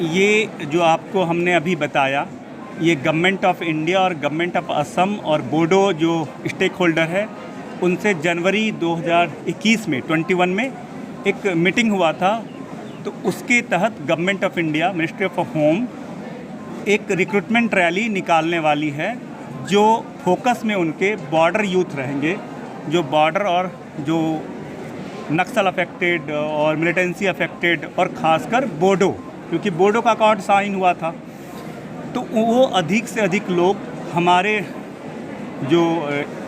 ये जो आपको हमने अभी बताया, ये गवर्नमेंट ऑफ इंडिया और गवर्नमेंट ऑफ असम और बोडो जो स्टेक होल्डर है, उनसे जनवरी 2021 में 21 में एक मीटिंग हुआ था। तो उसके तहत government of India, ministry of home, एक रिक्रूटमेंट रैली निकालने वाली है, जो फोकस में उनके बॉर्डर यूथ रहेंगे, जो बॉर्डर और जो नक्सल अफेक्टेड और मिलिटेंसी अफेक्टेड और ख़ासकर बोडो, क्योंकि बोडो का अकॉर्ड साइन हुआ था। तो वो अधिक से अधिक लोग हमारे जो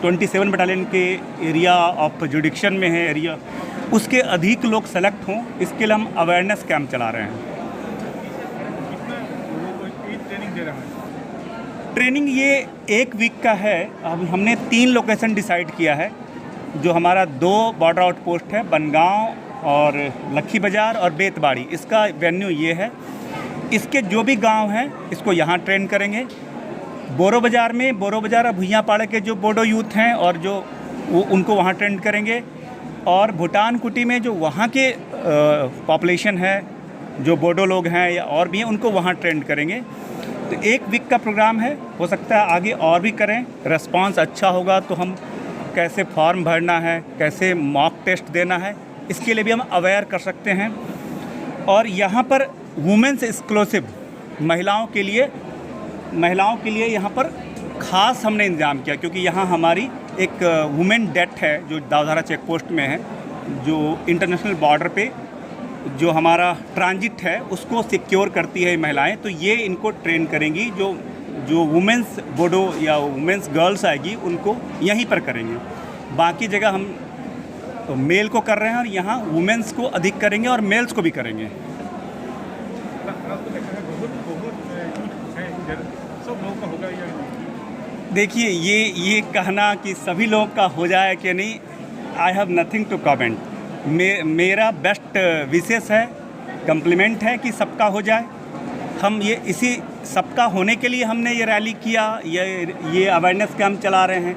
27 बटालियन के एरिया ऑफ जुडिक्शन में है एरिया, उसके अधिक लोग सेलेक्ट हों, इसके लिए हम अवेयरनेस कैंप चला रहे हैं। ट्रेनिंग ये 1 वीक का है। अब हमने 3 लोकेशन डिसाइड किया है। जो हमारा 2 बॉर्डर आउटपोस्ट है, बनगांव और लखी बाज़ार और बेतबाड़ी, इसका वेन्यू ये है। इसके जो भी गांव हैं इसको यहाँ ट्रेन करेंगे। बोरो बाज़ार में, बोरो बाज़ार और भुइयापाड़े के जो बोडो यूथ हैं और जो उनको वहाँ ट्रेन करेंगे। और भूटान कुटी में जो वहाँ के पॉपुलेशन है, जो बोडो लोग हैं या और भी हैं, उनको वहाँ ट्रेन करेंगे। तो 1 वीक का प्रोग्राम है। हो सकता है आगे और भी करें। रिस्पांस अच्छा होगा तो हम कैसे फॉर्म भरना है, कैसे मॉक टेस्ट देना है, इसके लिए भी हम अवेयर कर सकते हैं। और यहाँ पर वुमेंस एक्सक्लूसिव, महिलाओं के लिए यहाँ पर ख़ास हमने इंतज़ाम किया, क्योंकि यहाँ हमारी एक वुमेन डेथ है जो दावधारा चेक पोस्ट में है, जो इंटरनेशनल बॉर्डर पे जो हमारा ट्रांजिट है उसको सिक्योर करती है महिलाएं। तो ये इनको ट्रेन करेंगी। जो वुमेंस बोडो या वुमेंस गर्ल्स आएगी उनको यहीं पर करेंगे। बाकी जगह हम तो मेल को कर रहे हैं और यहाँ वुमेंस को अधिक करेंगे और मेल्स को भी करेंगे। देखिए, ये कहना कि सभी लोगों का हो जाए कि नहीं, I have nothing to comment. मेरा बेस्ट विशेष है, कम्प्लीमेंट है कि सबका हो जाए। हम ये इसी सबका होने के लिए हमने ये रैली किया, ये अवेयरनेस कैंप चला रहे हैं।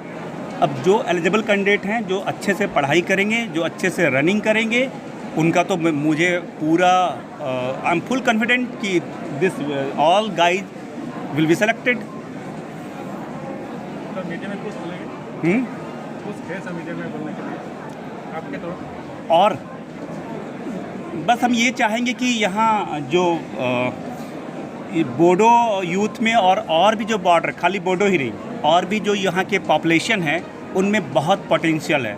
अब जो एलिजिबल कैंडिडेट हैं, जो अच्छे से पढ़ाई करेंगे, जो अच्छे से रनिंग करेंगे, उनका तो मुझे पूरा आई एम फुल कॉन्फिडेंट कि this all guys will be selected. और बस हम ये चाहेंगे कि यहाँ जो बोडो यूथ में और भी जो बॉर्डर, खाली बोडो ही नहीं, और भी जो यहाँ के पॉपुलेशन है उनमें बहुत पोटेंशियल है।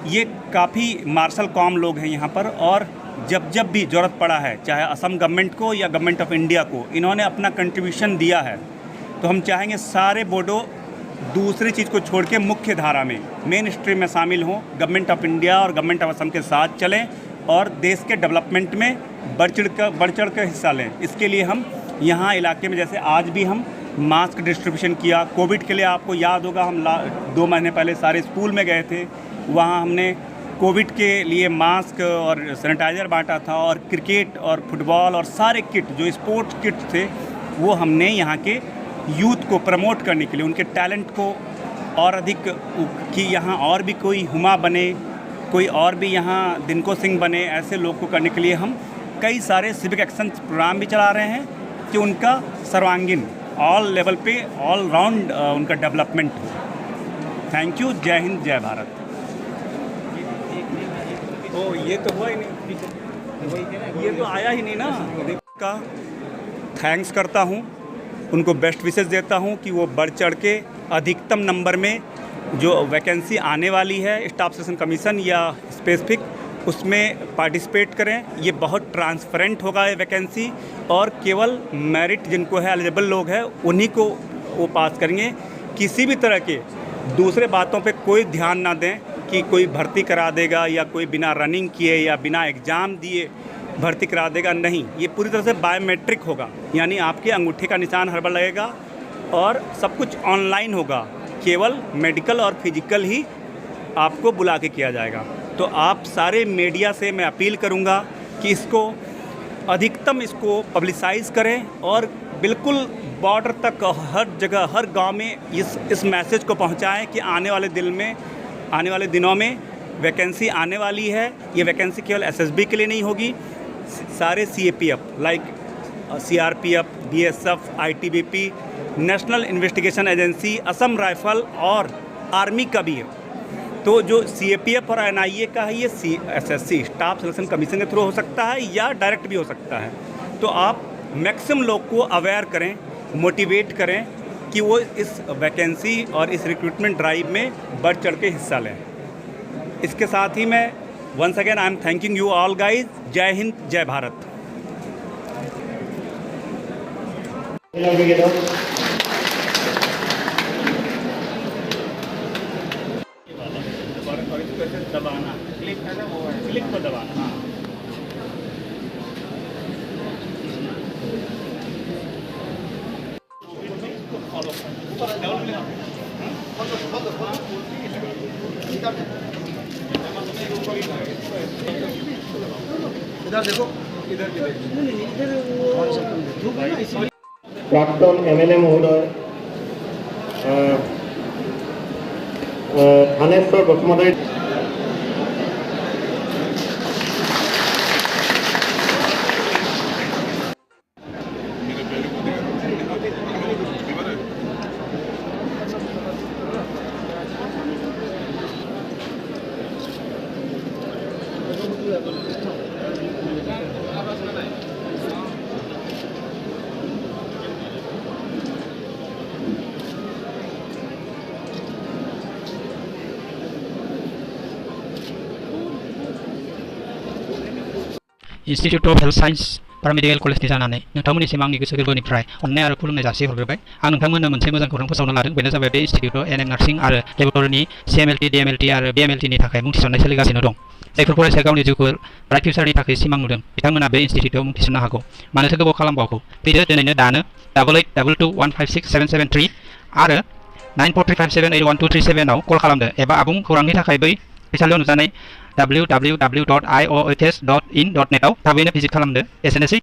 ये काफ़ी मार्शल कॉम लोग हैं यहाँ पर, और जब भी ज़रूरत पड़ा है, चाहे असम गवर्नमेंट को या गवर्नमेंट ऑफ इंडिया को, इन्होंने अपना कंट्रीब्यूशन दिया है। तो हम चाहेंगे सारे बोडो दूसरी चीज़ को छोड़ के मुख्य धारा में, मेन स्ट्रीम में शामिल हों, गवर्नमेंट ऑफ इंडिया और गवर्नमेंट ऑफ असम के साथ चलें और देश के डेवलपमेंट में बढ़ चढ़ कर हिस्सा लें। इसके लिए हम यहाँ इलाके में, जैसे आज भी हम मास्क डिस्ट्रीब्यूशन किया। कोविड के लिए आपको याद होगा, हम 2 महीने पहले सारे स्कूल में गए थे, वहाँ हमने कोविड के लिए मास्क और सैनिटाइज़र बांटा था। और क्रिकेट और फुटबॉल और सारे किट जो स्पोर्ट्स किट थे, वो हमने यहाँ के यूथ को प्रमोट करने के लिए, उनके टैलेंट को और अधिक कि यहाँ और भी कोई हुमा बने, कोई और भी यहाँ दिनको सिंह बने, ऐसे लोग को करने के लिए हम कई सारे सिविक एक्शन प्रोग्राम भी चला रहे हैं कि उनका सर्वांगीण ऑल लेवल पे ऑल राउंड उनका डेवलपमेंट हो। Thank you. जय हिंद, जय भारत। ओ, ये तो हुआ ही नहीं, ये तो आया ही नहीं ना। का थैंक्स करता हूँ, उनको बेस्ट विशेस देता हूँ कि वो बढ़ चढ़ के अधिकतम नंबर में जो वैकेंसी आने वाली है स्टाफ सिलेक्शन कमीशन या स्पेसिफिक, उसमें पार्टिसिपेट करें। ये बहुत ट्रांसपेरेंट होगा ये वैकेंसी, और केवल मेरिट जिनको है, एलिजिबल लोग हैं, उन्हीं को वो पास करेंगे। किसी भी तरह के दूसरे बातों पे कोई ध्यान ना दें कि कोई भर्ती करा देगा या कोई बिना रनिंग किए या बिना एग्ज़ाम दिए भर्ती करा देगा। नहीं, ये पूरी तरह से बायोमेट्रिक होगा, यानी आपके अंगूठे का निशान हर बार लगेगा और सब कुछ ऑनलाइन होगा। केवल मेडिकल और फिजिकल ही आपको बुला के किया जाएगा। तो आप सारे मीडिया से मैं अपील करूंगा कि इसको अधिकतम इसको पब्लिसाइज़ करें और बिल्कुल बॉर्डर तक, हर जगह, हर गांव में इस मैसेज को पहुंचाएं कि आने वाले दिनों में वैकेंसी आने वाली है। ये वैकेंसी केवल एसएसबी के लिए नहीं होगी, सारे CAPF like CRPF, BSF, ITBP, national investigation agency, Assam rifle और आर्मी का भी है। तो जो CAPF और NIA का है ये SSC स्टाफ सिलेक्शन कमीशन के थ्रू हो सकता है या डायरेक्ट भी हो सकता है। तो आप मैक्सिमम लोग को अवेयर करें, मोटिवेट करें कि वो इस वैकेंसी और इस रिक्रूटमेंट ड्राइव में बढ़ चढ़ के हिस्सा लें। इसके साथ ही मैं once again I am thanking you all guys. Jai Hind, जय भारत। दबाना, क्लिक है ना, वो क्लिक पर दबाना। हाँ, इधर देखो, इधर प्राक्तन MLA महोदय Thaneshwar Basumatary Institute of Health Science Paramedical College नि जानानै नोंथांमोननिसिम आंनि गोसो गोरबोनिफ्राय अननाय आरो खुलुमनाय जासिहरग्रोबाय। आं नोंथांमोननो मोनसे मोजां खौरां फोसावनो लादों। बेनो जाबाय बे इनस्टिट्यूटआव NM नार्सिं आरो लेबरेटरिनि CMLT, DMLT आरो BMLT नि थाखाय मुं थिसननाय सोलिगासिनो दं। जायफोर फरायसाया गावनि जिउखौ ब्राइट फिउचारनि थाखाय सिमां नुदों बिथांमोना बे इनस्टिट्यूटआव मुं थिसननो हागौ। मानोथो गोबाव खालामबावगौ? फैदो दिनैनो दानो 8822215677 आरो 9435781237 आव कल खालामदो एबा आबुं खौरांनि थाखाय बै फरायसालियाव नुजानाय www.iohs.in.net आव थाबैनो भिजिट खालामदो। एसेनोसै।